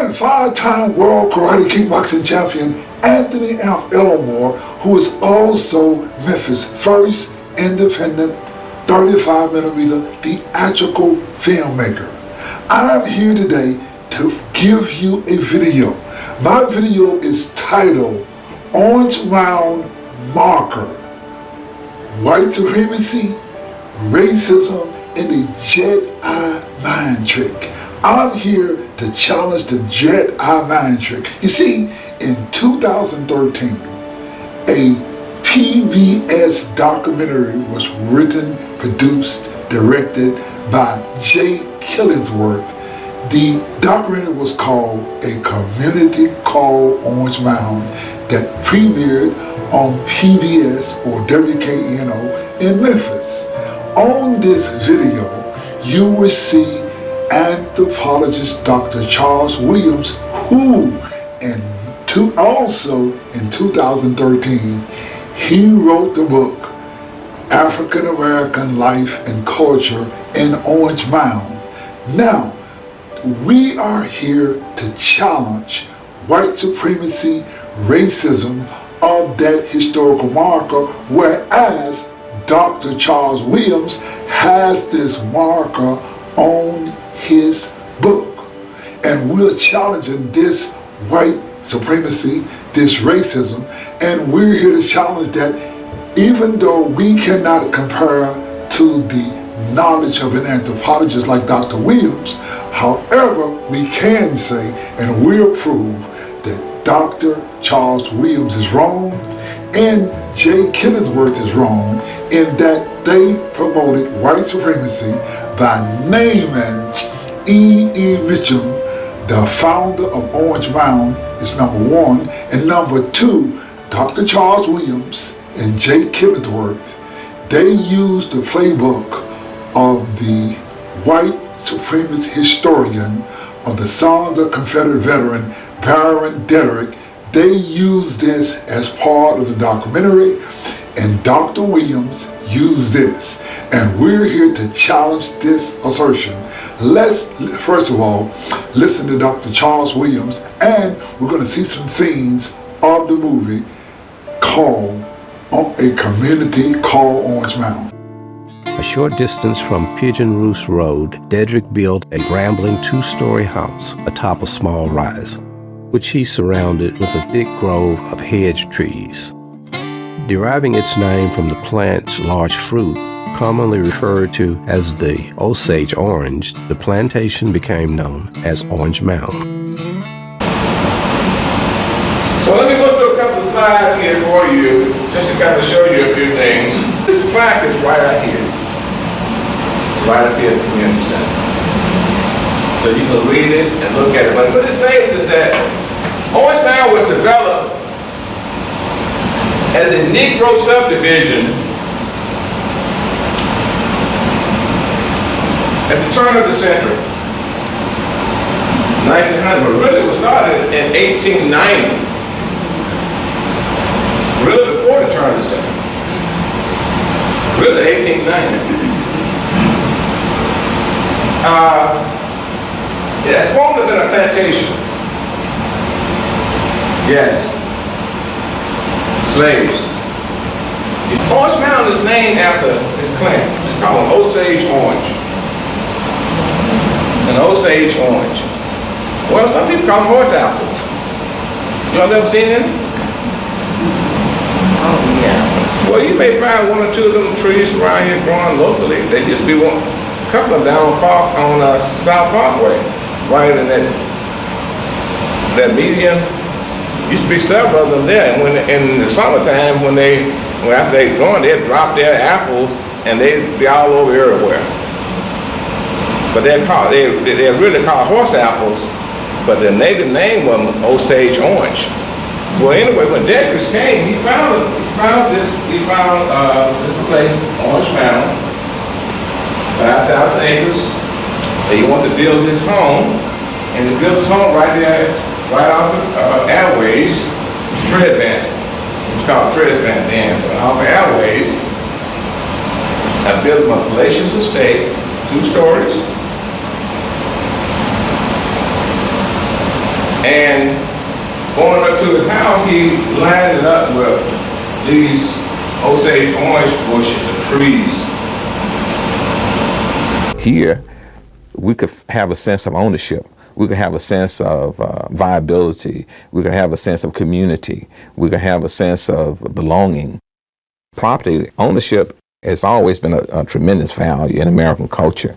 and five-time world karate kickboxing champion Anthony Elmore, who is also Memphis' first independent 35mm theatrical filmmaker. I'm here today to give you a video. My video is titled Orange Mound Marker, White Supremacy, Racism, and the Jedi Mind Trick. I'm here to challenge the Jedi Mind Trick. You see, in 2013, a PBS documentary was written, produced, directed by Jay Killingsworth. The documentary was called A Community Called Orange Mound that premiered on PBS or WKNO in Memphis. On this video, you will see anthropologist Dr. Charles Williams, who also in 2013, he wrote the book African American Life and Culture in Orange Mound. Now, we are here to challenge white supremacy, racism of that historical marker, whereas Dr. Charles Williams has this marker on his book. And we're challenging this white supremacy, this racism, and we're here to challenge that even though we cannot compare to the knowledge of an anthropologist like Dr. Williams, however, we can say and we'll prove that Dr. Charles Williams is wrong and Jay Killingsworth is wrong in that they promoted white supremacy by naming E.E. Mitchum, the founder of Orange Mound, is number one, and number two, Dr. Charles Williams and Jay Killingsworth, they used the playbook of the white supremacist historian of the Sons of Confederate veteran Baron Dedrick. They used this as part of the documentary, and Dr. Williams used this. And we're here to challenge this assertion. Let's, first of all, listen to Dr. Charles Williams, and we're going to see some scenes of the movie called A Community Called Orange Mound. A short distance from Pigeon Roost Road, Dedrick built a rambling two-story house atop a small rise, which he surrounded with a thick grove of hedge trees. Deriving its name from the plant's large fruit, commonly referred to as the Osage orange, the plantation became known as Orange Mound. So let me go through a couple of slides here for you, just to kind of show you a few things. This plaque is right out here. Right up here at the community center. So you can read it and look at it. But what it says is that Orange Mound was developed as a Negro subdivision at the turn of the century, 1900, but really it was started in 1890, really before the turn of the century, really 1890. It formed within a plantation. Yes. Slaves. Orange Mound is named after this plant. It's called an Osage orange. An Osage orange. Well, some people call them horse apples. Y'all never seen them? Oh, yeah. Well, you may find one or two of them trees around here growing locally. They just be one. A couple of them down on South Parkway, right in that median. Used to be several of them there, and when in the summertime, after they gone, they'd drop their apples and they'd be all over everywhere. But they're really called horse apples, but the native name was Osage orange. Well, anyway, when Dedrick came, he found this place, Orange Mound, 5,000 acres. He wanted to build his home, and he built his home right there, right off of Airways, Treadvan. It was called Treadvan then, but off of Airways. I built my palatial estate, 2 stories. And going up to his house, he lined it up with these Osage orange bushes and trees. Here, we could have a sense of ownership. We could have a sense of viability. We could have a sense of community. We could have a sense of belonging. Property ownership has always been a tremendous value in American culture.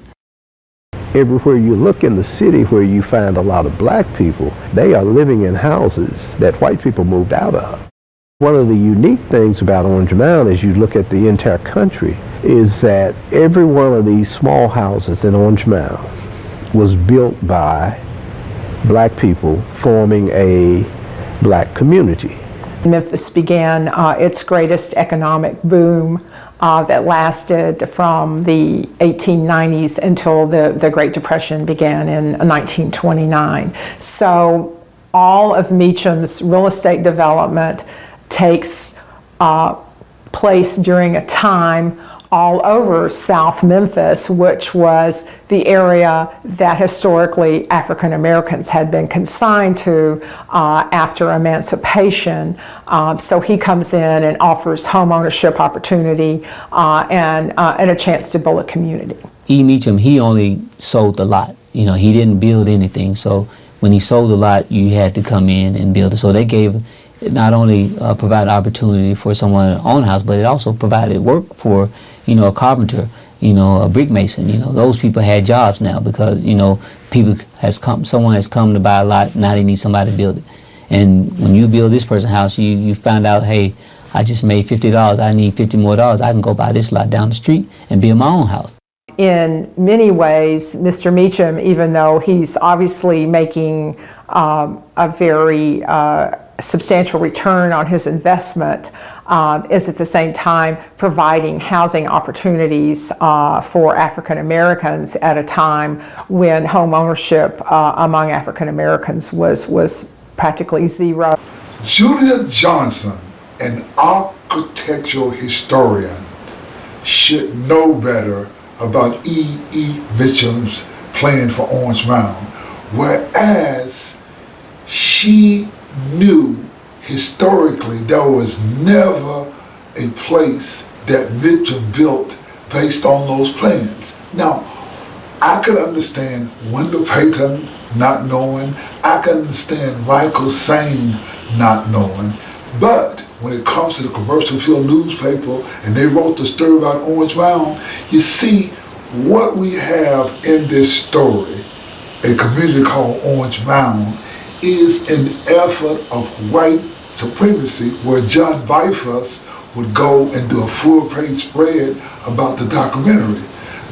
Everywhere you look in the city where you find a lot of black people, they are living in houses that white people moved out of. One of the unique things about Orange Mound as you look at the entire country is that every one of these small houses in Orange Mound was built by black people forming a black community. Memphis began its greatest economic boom that lasted from the 1890s until the Great Depression began in 1929. So all of Meacham's real estate development takes place during a time all over South Memphis, which was the area that historically African Americans had been consigned to after emancipation. So he comes in and offers home ownership opportunity and a chance to build a community. E. Meacham, he only sold the lot. You know, he didn't build anything. So when he sold the lot, you had to come in and build it. So they gave not only provided opportunity for someone to own a house, but it also provided work for, you know, a carpenter, you know, a brick mason. You know, those people had jobs now because, you know, someone has come to buy a lot, now they need somebody to build it. And when you build this person's house, you found out, hey, I just made $50, I need $50 more, I can go buy this lot down the street and build my own house. In many ways, Mr. Meacham, even though he's obviously making a very substantial return on his investment, is at the same time providing housing opportunities for African Americans at a time when home ownership among African Americans was practically zero. Julia Johnson, an architectural historian, should know better about E. Meacham's plan for Orange Mound, whereas she knew historically there was never a place that Meacham built based on those plans. Now, I could understand Wendell Payton not knowing, I can understand Michael Sain not knowing, but when it comes to the Commercial Field newspaper and they wrote the story about Orange Mound, you see what we have in this story, a community called Orange Mound, is an effort of white supremacy where John Bifus would go and do a full-page spread about the documentary.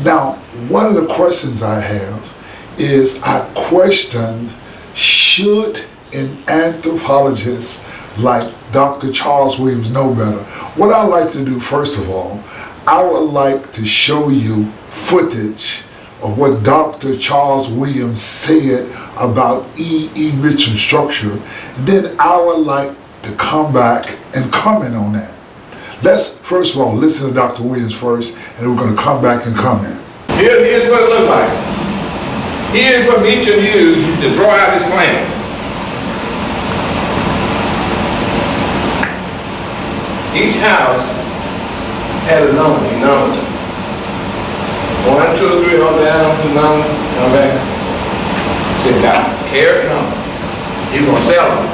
Now, one of the questions I have is I questioned, should an anthropologist like Dr. Charles Williams know better? What I'd like to do, first of all, I would like to show you footage of what Dr. Charles Williams said about E. Meacham's structure. And then I would like to come back and comment on that. Let's first of all listen to Dr. Williams first, and we're going to come back and comment. Here's what it looked like. Here's what Meacham used to draw out his plan. Each house had a number, he numbered it. 1, 2, 3, on down to number, on back. They got every number. He was gonna sell them.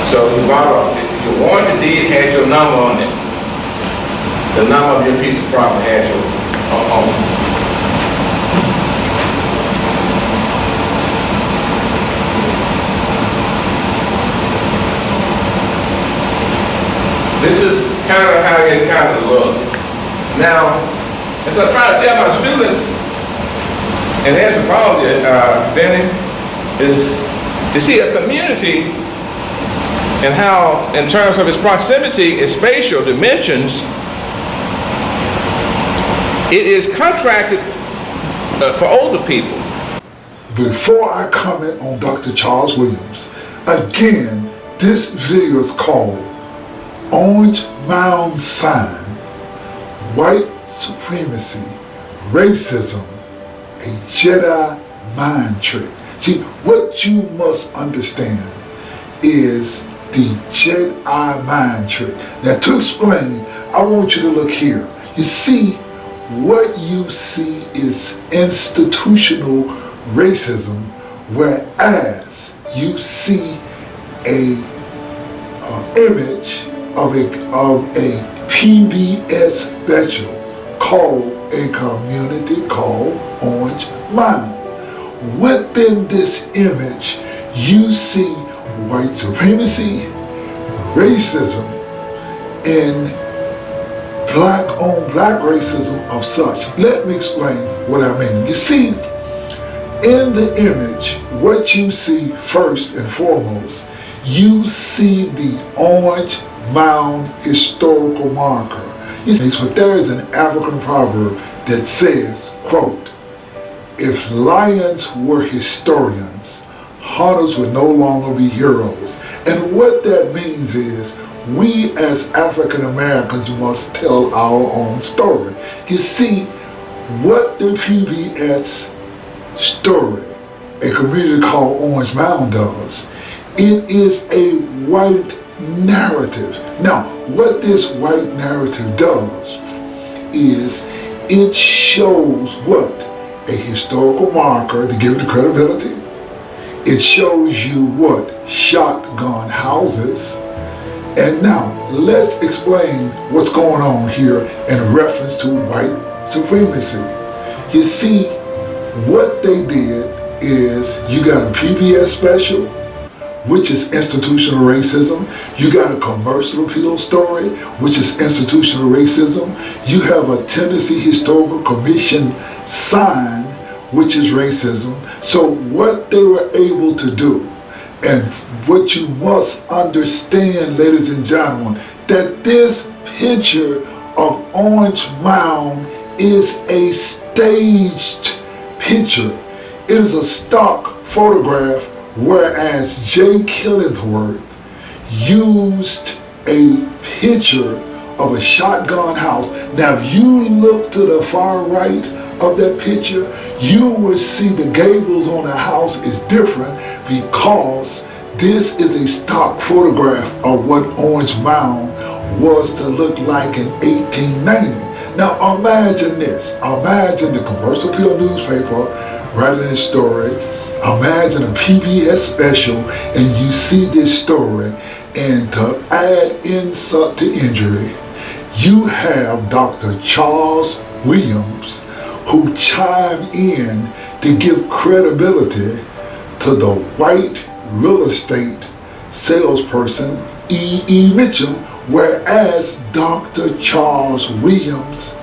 So you bought your warranty deed had your number on it. The number of your piece of property had your on it. This is kind of how it kind of looked. Now, as I try to tell my students, and anthropology, Benny, is you see a community and how, in terms of its proximity, its spatial dimensions, it is contracted for older people. Before I comment on Dr. Charles Williams, again, this video is called Orange Mound Sign, White Supremacy, Racism, a Jedi mind trick. See, what you must understand is the Jedi mind trick. Now, to explain, I want you to look here. You see, what you see is institutional racism, whereas you see a image of a PBS special called A Community Called Orange Mound. Within this image, you see white supremacy, racism, and black on black racism of such. Let me explain what I mean. You see, in the image, what you see first and foremost, you see the Orange Mound historical marker. You see, but there is an African proverb that says, quote, "If lions were historians, hunters would no longer be heroes." And what that means is, we as African Americans must tell our own story. You see, what the PBS story, A Community Called Orange Mound, does, it is a white narrative. Now, what this white narrative does is it shows what? A historical marker to give it credibility. It shows you what? Shotgun houses. And now, let's explain what's going on here in reference to white supremacy. You see, what they did is, you got a PBS special, which is institutional racism. You got a commercial appeal story, which is institutional racism. You have a Tennessee Historical Commission sign, which is racism. So what they were able to do, and what you must understand, ladies and gentlemen, that this picture of Orange Mound is a staged picture. It is a stock photograph, whereas J. Killingsworth used a picture of a shotgun house. Now, if you look to the far right of that picture, you will see the gables on the house is different, because this is a stock photograph of what Orange Mound was to look like in 1890. Now imagine this. Imagine the Commercial Appeal newspaper writing this story. Imagine a PBS special, and you see this story, and to add insult to injury, you have Dr. Charles Williams, who chime in to give credibility to the white real estate salesperson E.E. Mitchell, whereas Dr. Charles Williams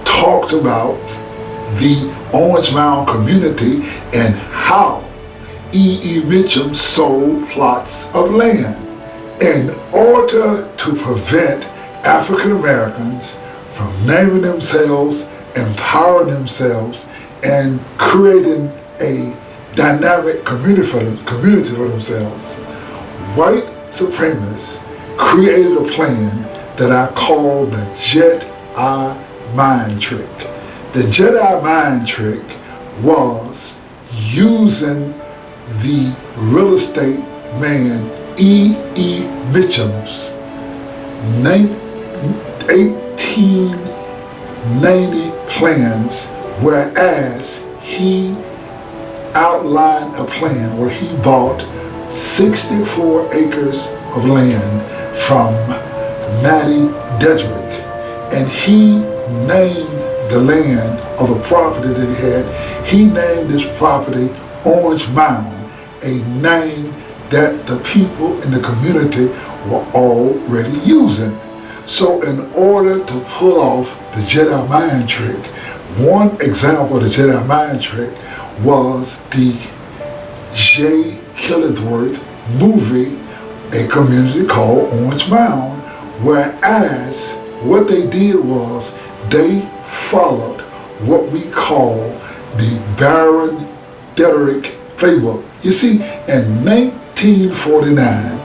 talked about the Orange Mound community and how E.E. Mitchell sold plots of land. In order to prevent African Americans from naming themselves, empowering themselves, and creating a dynamic community for themselves, white supremacists created a plan that I call the Jedi mind trick. The Jedi mind trick was using the real estate man E.E. Mitchell's 1890 plans, whereas he outlined a plan where he bought 64 acres of land from Matty Dedrick, and he named the land of the property that he had. He named this property Orange Mound, a name that the people in the community were already using. So in order to pull off the Jedi mind trick, one example of the Jedi mind trick was the J. Killingsworth movie, A Community Called Orange Mound, whereas what they did was they followed what we call the Baron Dedrick playbook. You see, in 1949,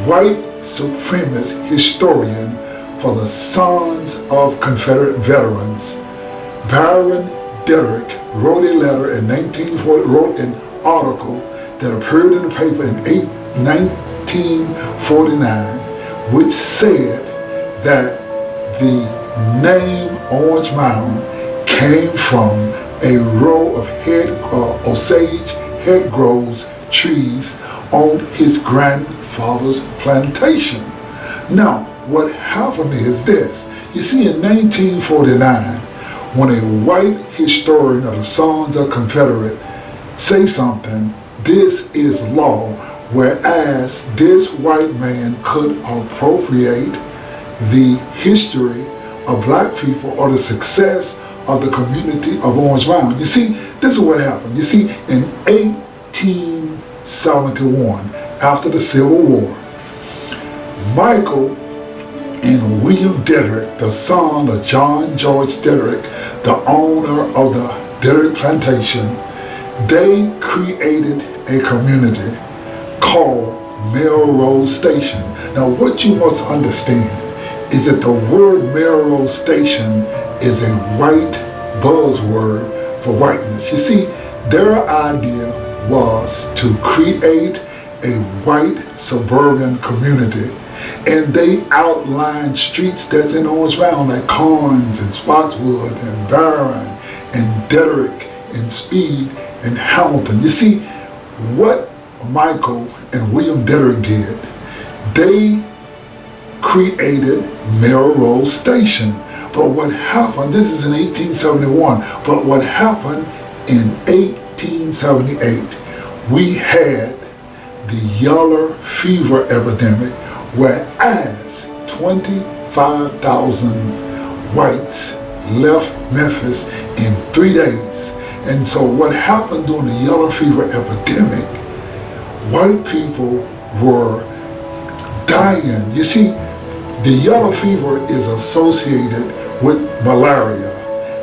white supremacist historian for the Sons of Confederate Veterans, Baron Dedrick wrote a letter in 1940, wrote an article that appeared in the paper in 1949, which said that the name Orange Mound came from a row of Osage headgroves trees on his grandfather's plantation. Now, what happened is this. You see, in 1949, when a white historian of the Sons of Confederate say something, this is law, whereas this white man could appropriate the history of black people or the success of the community of Orange Mound. You see, this is what happened. You see, in 1871, after the Civil War, Michael and William Dedrick, the son of John George Dedrick, the owner of the Dedrick Plantation, they created a community called Melrose Station. Now, what you must understand is that the word Melrose Station is a white buzzword for whiteness. You see, their idea was to create a white suburban community, and they outlined streets that's in Orange Mound, like Carnes and Spotswood and Barron and Dedrick and Speed and Hamilton. You see, what Michael and William Dedrick did, they created Melrose Station. But what happened, this is in 1871, but what happened in 1878, we had the yellow fever epidemic, whereas 25,000 whites left Memphis in 3 days. And so what happened during the yellow fever epidemic, white people were dying. You see, the yellow fever is associated with malaria,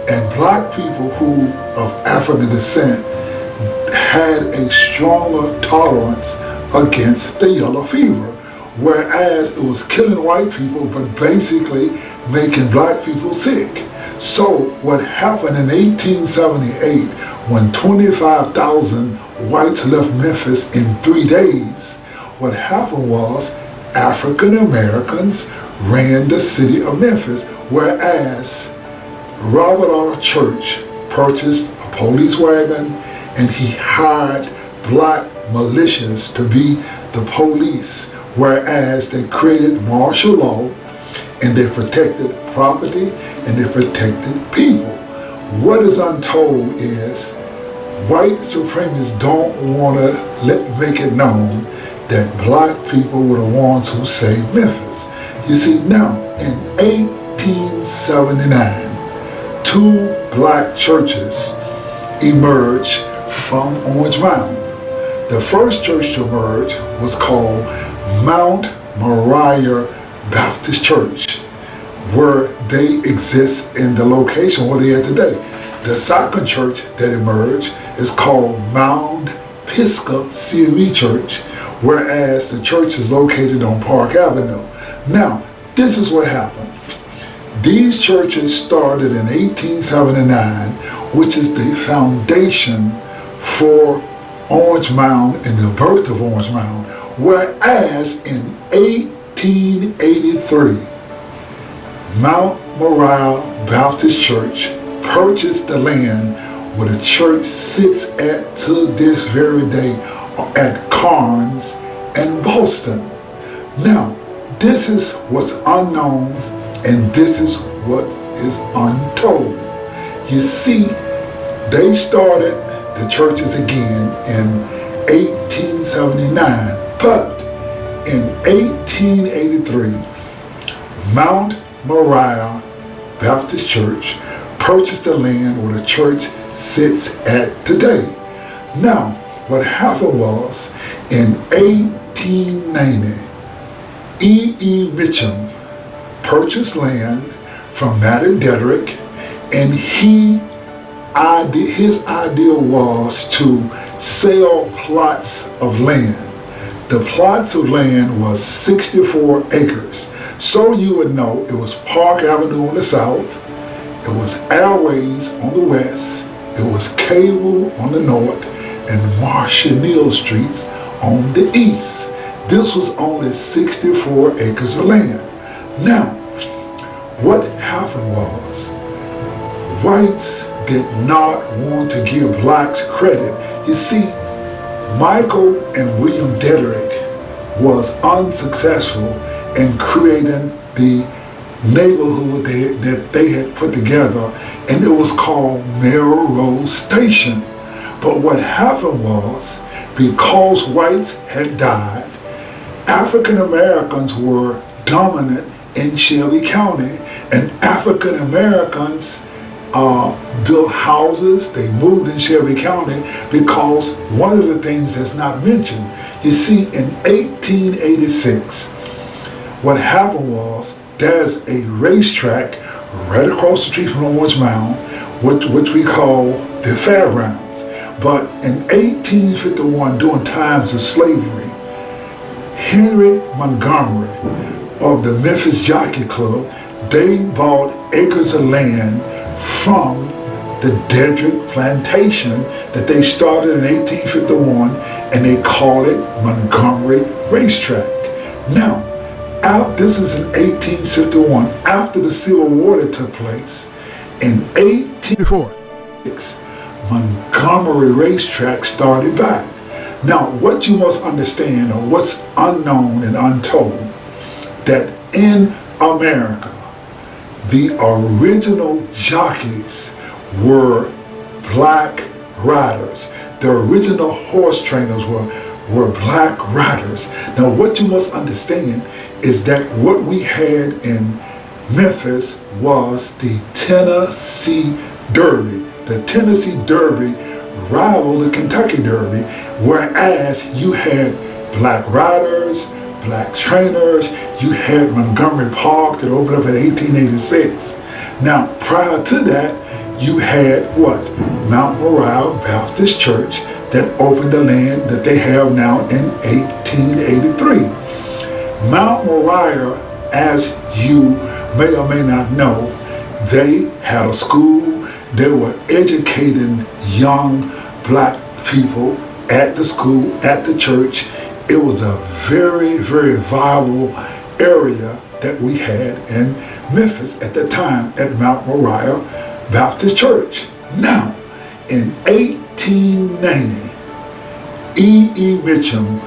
and black people who of African descent had a stronger tolerance against the yellow fever, whereas it was killing white people but basically making black people sick. So what happened in 1878, when 25,000 whites left Memphis in 3 days, what happened was African Americans ran the city of Memphis, whereas Robert R. Church purchased a police wagon and he hired black militias to be the police, whereas they created martial law and they protected property and they protected people. What is untold is white supremacists don't want to make it known that black people were the ones who saved Memphis. You see, now in 1879, 2 black churches emerged from Orange Mound. The first church to emerge was called Mount Moriah Baptist Church, where they exist in the location where they are today. The second church that emerged is called Mount Pisgah CME Church, whereas the church is located on Park Avenue. Now, this is what happened. These churches started in 1879, which is the foundation for Orange Mound and the birth of Orange Mound, whereas in 1883, Mount Moriah Baptist Church purchased the land where the church sits at to this very day at Carnes and Boston. Now, this is what's unknown and this is what is untold. You see, they started the churches again in 1879, but in 1883, Mount Moriah Baptist Church purchased the land where the church sits at today. Now, what happened was, in 1890, E.E. Mitchum purchased land from Matty Dedrick, and his idea was to sell plots of land. The plots of land was 64 acres. So you would know it was Park Avenue on the south, it was Airways on the west, There was Cable on the north and Marshall Streets on the east. This was only 64 acres of land. Now, what happened was, whites did not want to give blacks credit. You see, Michael and William Dedrick was unsuccessful in creating the neighborhood that they had put together, and it was called Melrose Station. But what happened was, because whites had died, African Americans were dominant in Shelby County, and African Americans built houses. They moved in Shelby County because one of the things that's not mentioned, you see, in 1886, what happened was, there's a racetrack right across the street from Orange Mound, which we call the fairgrounds. But in 1851, during times of slavery, Henry Montgomery of the Memphis Jockey Club, they bought acres of land from the Dedrick Plantation that they started in 1851, and they call it Montgomery Racetrack. Now, this is in 1851, after the Civil War that took place. In 1846, Montgomery Racetrack started back. Now, what you must understand, or what's unknown and untold, that in America, the original jockeys were black riders. The original horse trainers were black riders. Now, what you must understand is that what we had in Memphis was the Tennessee Derby. The Tennessee Derby rivaled the Kentucky Derby, whereas you had black riders, black trainers, you had Montgomery Park that opened up in 1886. Now, prior to that, you had what? Mount Moriah Baptist Church that opened the land that they have now in 1883. Mount Moriah, as you may or may not know, they had a school. They were educating young black people at the school, at the church. It was a very, very viable area that we had in Memphis at the time at Mount Moriah Baptist Church. Now, in 1890, E.E. Mitchum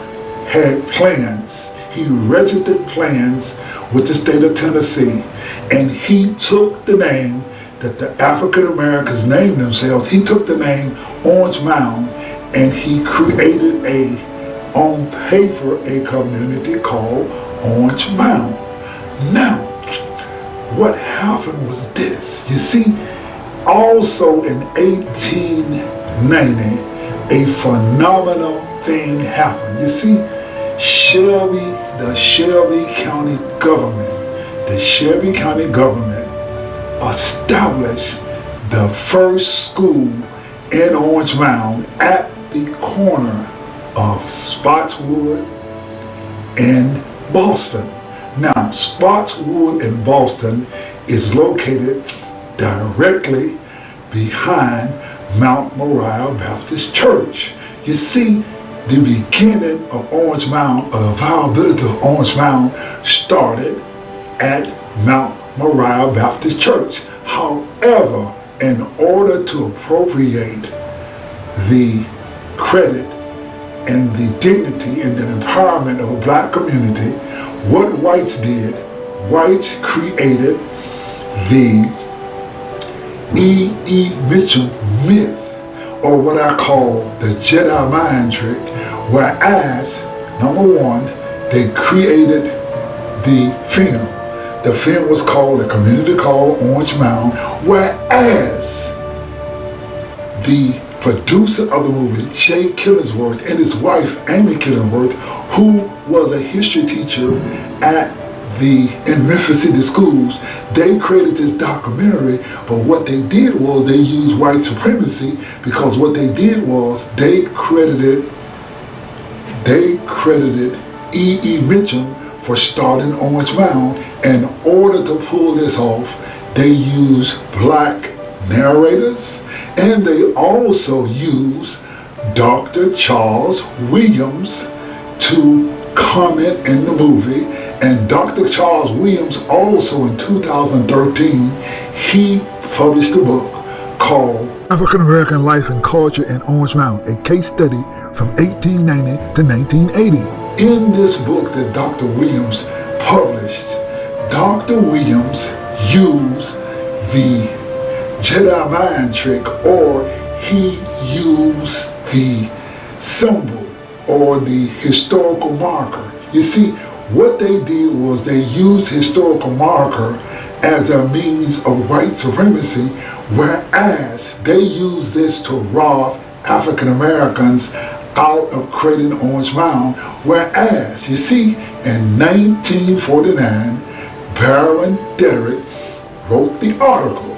had plans. He registered plans with the state of Tennessee, and he took the name that the African Americans named themselves. He took the name Orange Mound, and he created on paper a community called Orange Mound. Now, what happened was this. You see, also in 1890, a phenomenal thing happened. You see, the Shelby County government established the first school in Orange Mound at the corner of Spotswood and Boston. Now, Spotswood and Boston is located directly behind Mount Moriah Baptist Church. You see, the beginning of Orange Mound, or the viability of Orange Mound, started at Mount Moriah Baptist Church. However, in order to appropriate the credit and the dignity and the empowerment of a black community, what whites did, whites created the E.E. Mitchum myth, or what I call the Jedi mind trick, whereas, number one, they created the film. The film was called The Community Called Orange Mound, whereas the producer of the movie, Jay Killingsworth, and his wife, Amy Killingsworth, who was a history teacher in Memphis City schools, they created this documentary, but what they did was they used white supremacy, because what they did was they credited E.E. Mitchum for starting Orange Mound. In order to pull this off, they used black narrators, And they also use Dr. Charles Williams to comment in the movie. And Dr. Charles Williams also in 2013, he published a book called African American Life and Culture in Orange Mound, a case study from 1890 to 1980. In this book that Dr. Williams published, Dr. Williams used the Jedi mind trick, or he used the symbol or the historical marker. You see, what they did was they used historical marker as a means of white supremacy, whereas they used this to rob African Americans out of creating Orange Mound. Whereas, you see, in 1949, Baron Dedrick wrote the article,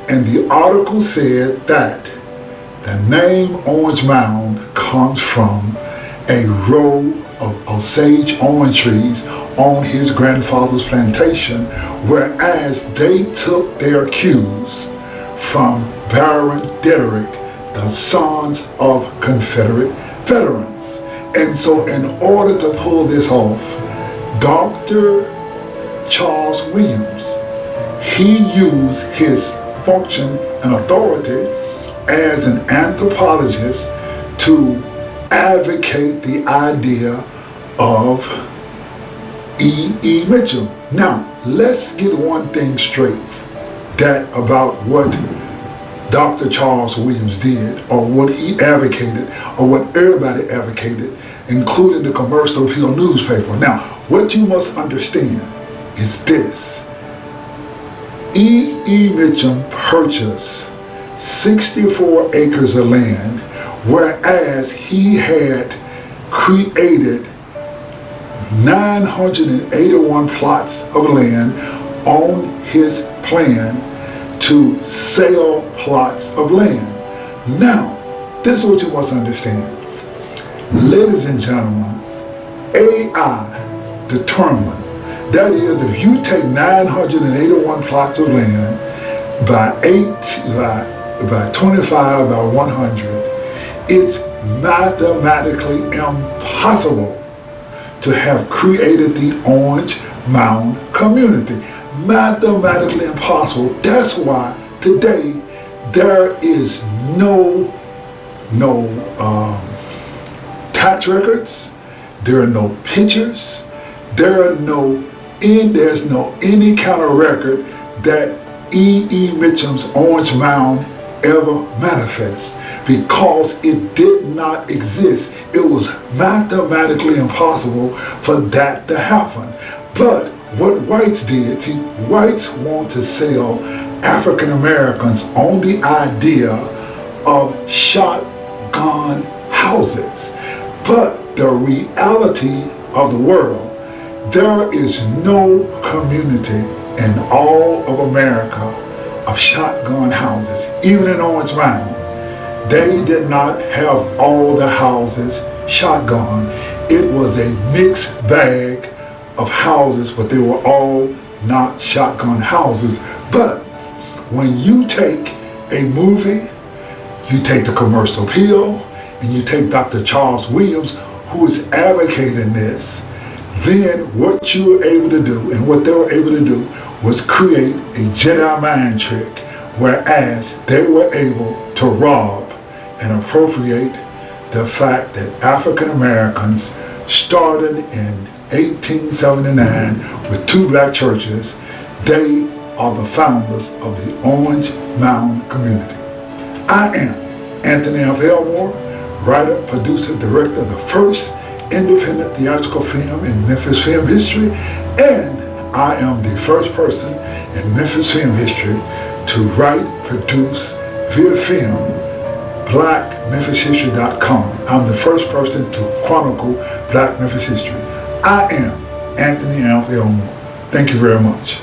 and the article said that the name Orange Mound comes from a row of Osage orange trees on his grandfather's plantation, whereas they took their cues from Baron Dedrick, the sons of Confederate veterans. And so in order to pull this off, Dr. Charles Williams, he used his function and authority as an anthropologist to advocate the idea of E. Mitchell. Now, let's get one thing straight, that about what Dr. Charles Williams did, or what he advocated, or what everybody advocated, including the Commercial Appeal newspaper. Now, what you must understand is this. E. Mitchell purchased 64 acres of land, whereas he had created 981 plots of land on his plan to sell plots of land. Now, this is what you must understand. Ladies and gentlemen, AI determined, that is, if you take 981 plots of land by 25 by 100, it's mathematically impossible to have created the Orange Mound community. Mathematically impossible. That's why today there is no tax records, there are no pictures, there's no any kind of record that E. Mitchell's Orange Mound ever manifests, because it did not exist. It was mathematically impossible for that to happen. But what whites did, see, whites want to sell African Americans on the idea of shotgun houses. But the reality of the world, there is no community in all of America of shotgun houses. Even in Orange Mound, they did not have all the houses shotgun. It was a mixed bag of houses, but they were all not shotgun houses. But when you take a movie, you take the Commercial Appeal, and you take Dr. Charles Williams, who is advocating this, then what you were able to do, and what they were able to do, was create a Jedi mind trick, whereas they were able to rob and appropriate the fact that African Americans started in 1879 with 2 black churches. They are the founders of the Orange Mound community. I am Anthony F. Elmore, writer, producer, director of the first independent theatrical film in Memphis film history, and I am the first person in Memphis film history to write, produce, via film, BlackMemphisHistory.com. I'm the first person to chronicle Black Memphis history. I am Anthony F. Elmore. Thank you very much.